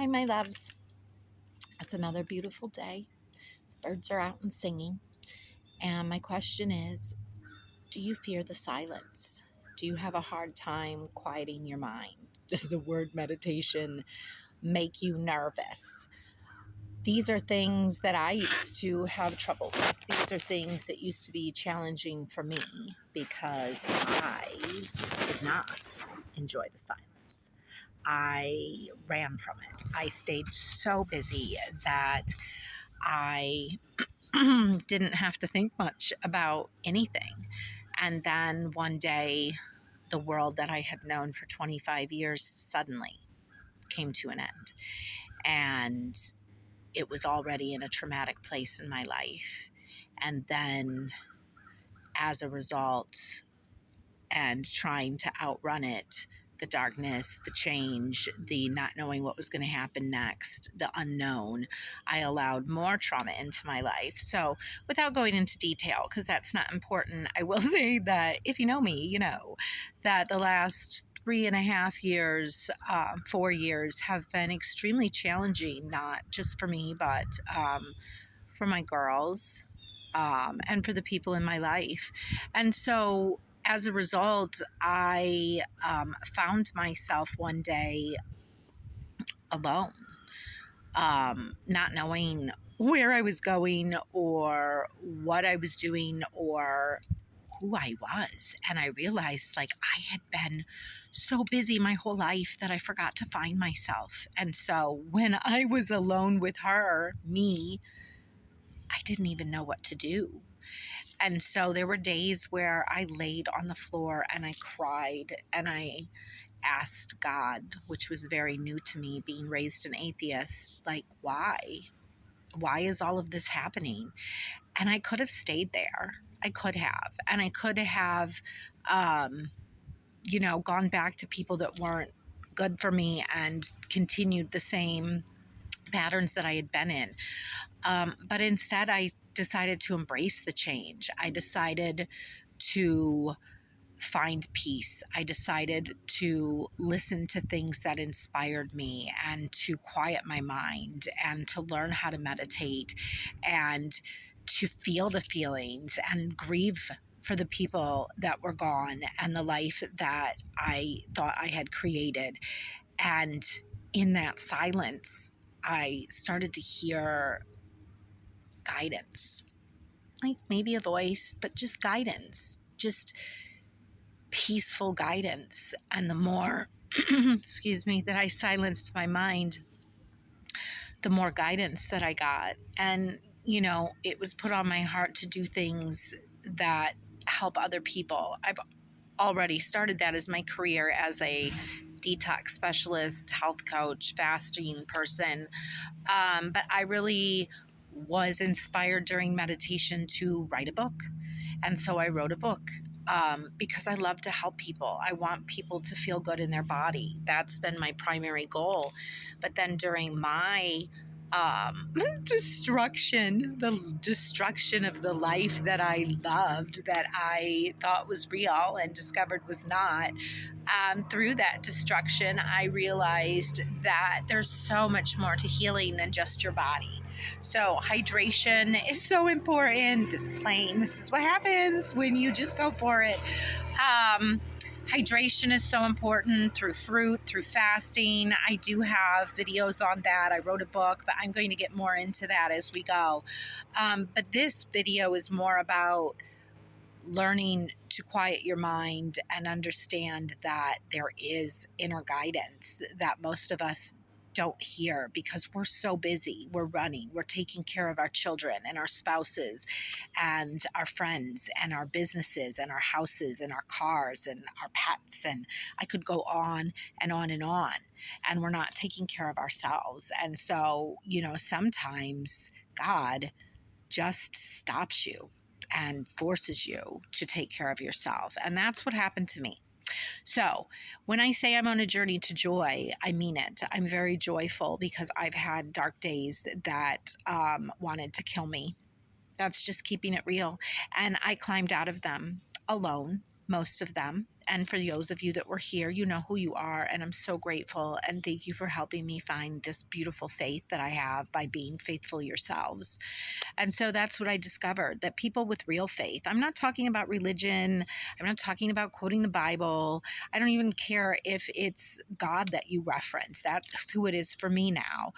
Hi, my loves. It's another beautiful day. Birds are out and singing. And my question is, do you fear the silence? Do you have a hard time quieting your mind? Does the word meditation make you nervous? These are things that I used to have trouble with. These are things that used to be challenging for me because I did not enjoy the silence. I ran from it. I stayed so busy that I didn't have to think much about anything. And then one day, the world that I had known for 25 years suddenly came to an end. And it was already in a traumatic place in my life. And then, as a result, and trying to outrun it, the darkness, the change, the not knowing what was going to happen next, the unknown, I allowed more trauma into my life. So without going into detail, because that's not important, I will say that if you know me, you know that the last 3.5 years, 4 years have been extremely challenging, not just for me, but for my girls, and for the people in my life. And so as a result, I found myself one day alone, not knowing where I was going or what I was doing or who I was. And I realized like I had been so busy my whole life that I forgot to find myself. And so when I was alone with her, me, I didn't even know what to do. And so there were days where I laid on the floor and I cried and I asked God, which was very new to me, being raised an atheist, like, why? Why is all of this happening? And I could have stayed there. I could have. And I could have, gone back to people that weren't good for me and continued the same patterns that I had been in. But instead, I decided to embrace the change. I decided to find peace. I decided to listen to things that inspired me and to quiet my mind and to learn how to meditate and to feel the feelings and grieve for the people that were gone and the life that I thought I had created. And in that silence, I started to hear guidance, like maybe a voice, but just guidance, just peaceful guidance. And the more, excuse me, that I silenced my mind, the more guidance that I got. And, it was put on my heart to do things that help other people. I've already started that as my career as a detox specialist, health coach, fasting person. But I really was inspired during meditation to write a book. And so I wrote a book because I love to help people. I want people to feel good in their body. That's been my primary goal. But then during my the destruction of the life that I loved, that I thought was real and discovered was not, through that destruction, I realized that there's so much more to healing than just your body. So hydration is so important. This is what happens when you just go for it. Hydration is so important through fruit, through fasting. I do have videos on that. I wrote a book, but I'm going to get more into that as we go. But this video is more about learning to quiet your mind and understand that there is inner guidance that most of us don't hear because we're so busy. We're running, we're taking care of our children and our spouses and our friends and our businesses and our houses and our cars and our pets. And I could go on and on and on. And we're not taking care of ourselves. And so, sometimes God just stops you and forces you to take care of yourself. And that's what happened to me. So when I say I'm on a journey to joy, I mean it. I'm very joyful because I've had dark days that wanted to kill me. That's just keeping it real. And I climbed out of them alone, most of them. And for those of you that were here, you know who you are. And I'm so grateful. And thank you for helping me find this beautiful faith that I have by being faithful yourselves. And so that's what I discovered, that people with real faith, I'm not talking about religion, I'm not talking about quoting the Bible, I don't even care if it's God that you reference. That's who it is for me now.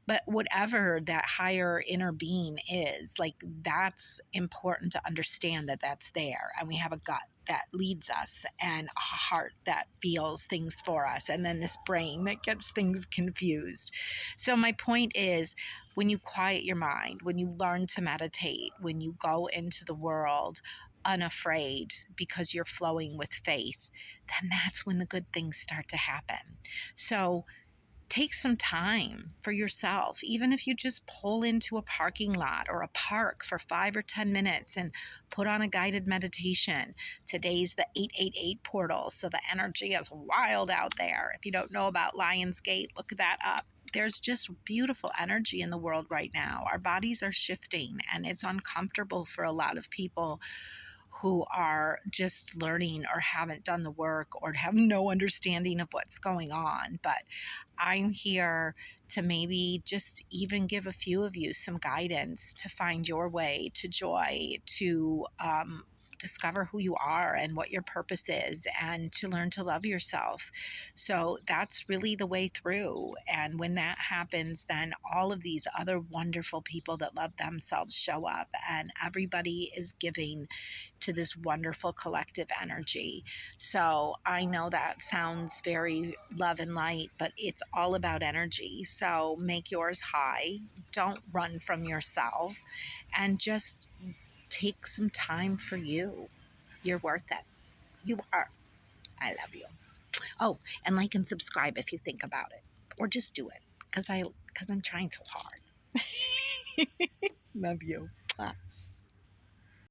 But whatever that higher inner being is, like, that's important to understand that that's there. And we have a gut that leads us, and a heart that feels things for us, and then this brain that gets things confused. So my point is, when you quiet your mind, when you learn to meditate, when you go into the world unafraid because you're flowing with faith, then that's when the good things start to happen. So take some time for yourself, even if you just pull into a parking lot or a park for 5 or 10 minutes and put on a guided meditation. Today's the 888 portal, so the energy is wild out there. If you don't know about Lionsgate, look that up. There's just beautiful energy in the world right now. Our bodies are shifting, and it's uncomfortable for a lot of people who are just learning or haven't done the work or have no understanding of what's going on. But I'm here to maybe just even give a few of you some guidance to find your way to joy, to discover who you are and what your purpose is, and to learn to love yourself. So that's really the way through. And when that happens, then all of these other wonderful people that love themselves show up, and everybody is giving to this wonderful collective energy. So I know that sounds very love and light, but it's all about energy. So make yours high. Don't run from yourself, and just take some time for you. You're worth it. You are. I love you. Oh, and like and subscribe if you think about it, or just do it because I'm trying so hard. Love you.